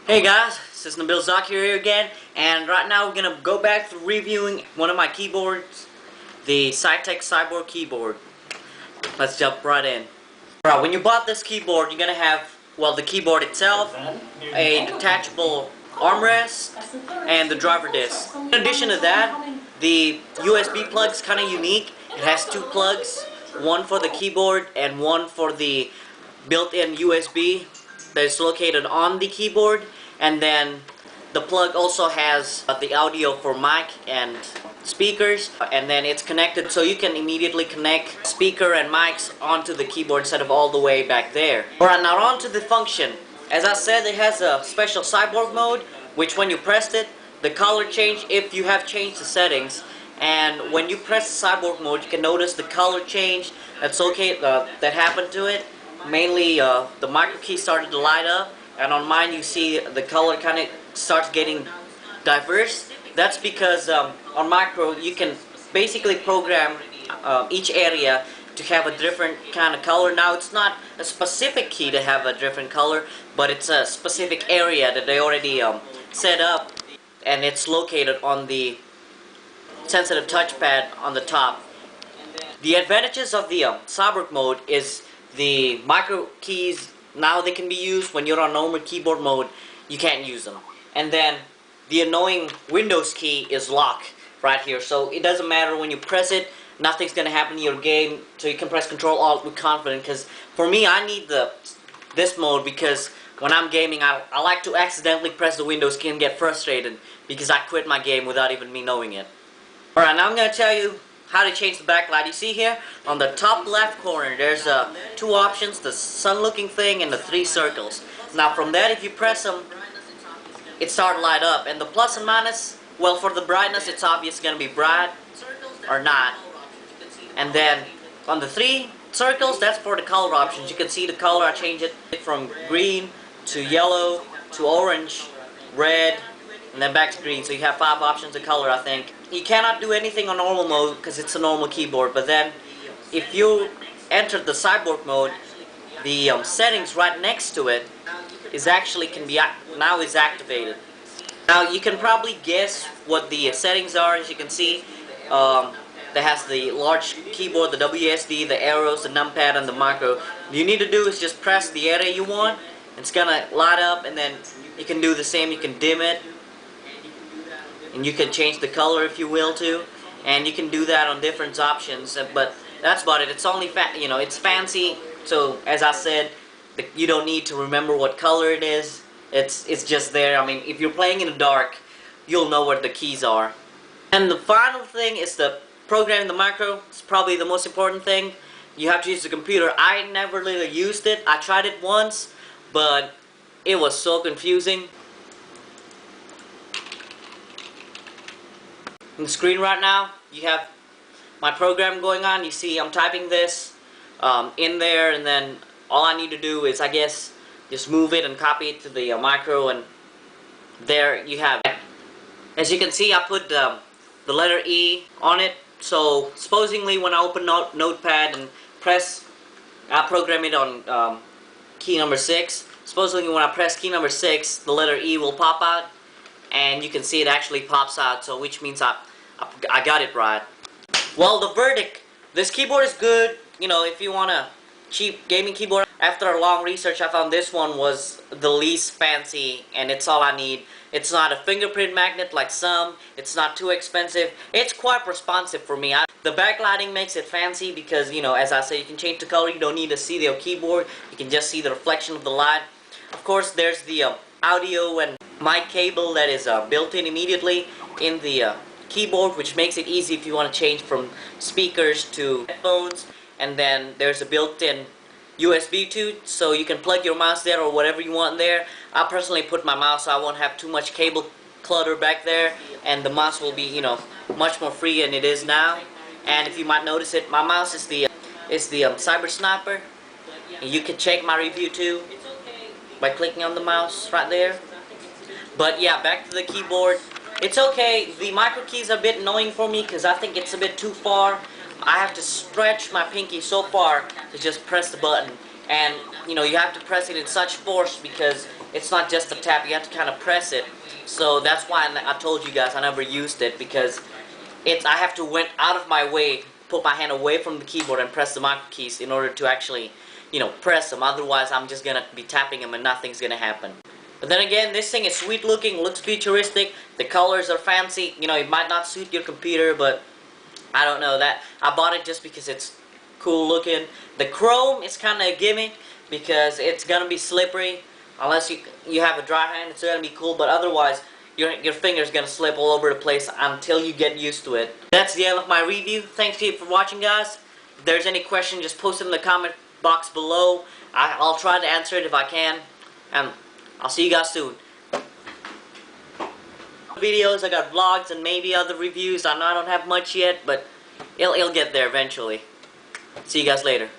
Hey guys, this is Nabil Zakir here again, and right now we're gonna go back to reviewing one of my keyboards, the Cytec Cyborg keyboard. Let's jump right in. Alright, when you bought this keyboard, you're gonna have, well, the keyboard itself, a detachable armrest, and the driver disc. In addition to that, the USB plug is kind of unique. It has two plugs, one for the keyboard and one for the built-in USB that is located on the keyboard, and then the plug also has the audio for mic and speakers, and then it's connected so you can immediately connect speaker and mics onto the keyboard instead of all the way back there. Alright, now on to the function. As I said, it has a special cyborg mode, which when you press it, the color change if you have changed the settings. And when you press the cyborg mode, you can notice the color change that happened to it. Mainly the micro key started to light up, and on mine you see the color kind of starts getting diverse. That's because on micro you can basically program each area to have a different kind of color. Now it's not a specific key to have a different color, but it's a specific area that they already set up, and it's located on the sensitive touchpad on the top. The advantages of the Cyborg mode is the micro keys. Now they can be used when you're on normal keyboard mode. You can't use them. And then the annoying Windows key is lock right here, so it doesn't matter when you press it, nothing's gonna happen in your game, so you can press Control Alt with confidence. Because for me, I need this mode because when I'm gaming, I like to accidentally press the Windows key and get frustrated because I quit my game without even me knowing it. Alright, now I'm gonna tell you how to change the backlight. You see here on the top left corner there's two options, the sun looking thing and the three circles. Now from that, if you press them, it starts to light up, and the plus and minus, well, for the brightness it's obvious going to be bright or not. And then on the three circles, that's for the color options. You can see the color, I change it from green to yellow to orange, red, and then back to green. So you have 5 options of color, I think. You cannot do anything on normal mode because it's a normal keyboard, but then if you enter the cyborg mode, the settings right next to it is actually now is activated. Now you can probably guess what the settings are. As you can see, that has the large keyboard, the WSD, the arrows, the numpad, and the micro. What you need to do is just press the area you want. It's gonna light up, and then you can do the same. You can dim it, and you can change the color if you will to, and you can do that on different options. But that's about it. It's only it's fancy. So as I said, you don't need to remember what color it is. It's just there. I mean, if you're playing in the dark, you'll know where the keys are. And the final thing is the programming the micro. It's probably the most important thing. You have to use the computer. I never really used it. I tried it once, but it was so confusing. On the screen right now, you have my program going on. You see I'm typing this in there, and then all I need to do is, I guess, just move it and copy it to the micro, and there you have it. As you can see, I put the letter E on it, so supposedly when I open Notepad and press, I program it on key number 6. Supposedly when I press key number 6, the letter E will pop out, and you can see it actually pops out, so which means I got it right. Well, the verdict, this keyboard is good. You know, if you want a cheap gaming keyboard, after a long research I found this one was the least fancy, and it's all I need. It's not a fingerprint magnet like some, it's not too expensive, it's quite responsive for me. The backlighting makes it fancy because, you know, as I said, you can change the color. You don't need to see the keyboard, you can just see the reflection of the light. Of course, there's the audio and mic cable that is built in immediately in the keyboard, which makes it easy if you want to change from speakers to headphones. And then there's a built-in USB too, so you can plug your mouse there or whatever you want there. I personally put my mouse so I won't have too much cable clutter back there, and the mouse will be, you know, much more free than it is now. And if you might notice it, my mouse is the Cyber Sniper. And you can check my review too by clicking on the mouse right there. But yeah, back to the keyboard. It's okay. The micro key is a bit annoying for me because I think it's a bit too far. I have to stretch my pinky so far to just press the button, and you know, you have to press it in such force because it's not just a tap, you have to kind of press it. So that's why I told you guys I never used it, because I have to went out of my way, put my hand away from the keyboard and press the micro keys in order to actually, you know, press them. Otherwise I'm just gonna be tapping them and nothing's gonna happen. But then again, this thing is sweet looking, looks futuristic, the colors are fancy. You know, it might not suit your computer, but I don't know, that I bought it just because it's cool looking. The chrome is kind of a gimmick because it's gonna be slippery. Unless you have a dry hand, it's gonna be cool, but otherwise your finger's gonna slip all over the place until you get used to it. That's the end of my review. Thanks to you for watching, guys. If there's any question, just post it in the comment box below. I'll try to answer it if I can, and I'll see you guys soon. Videos, I got vlogs and maybe other reviews. I know I don't have much yet, but it'll get there eventually. See you guys later.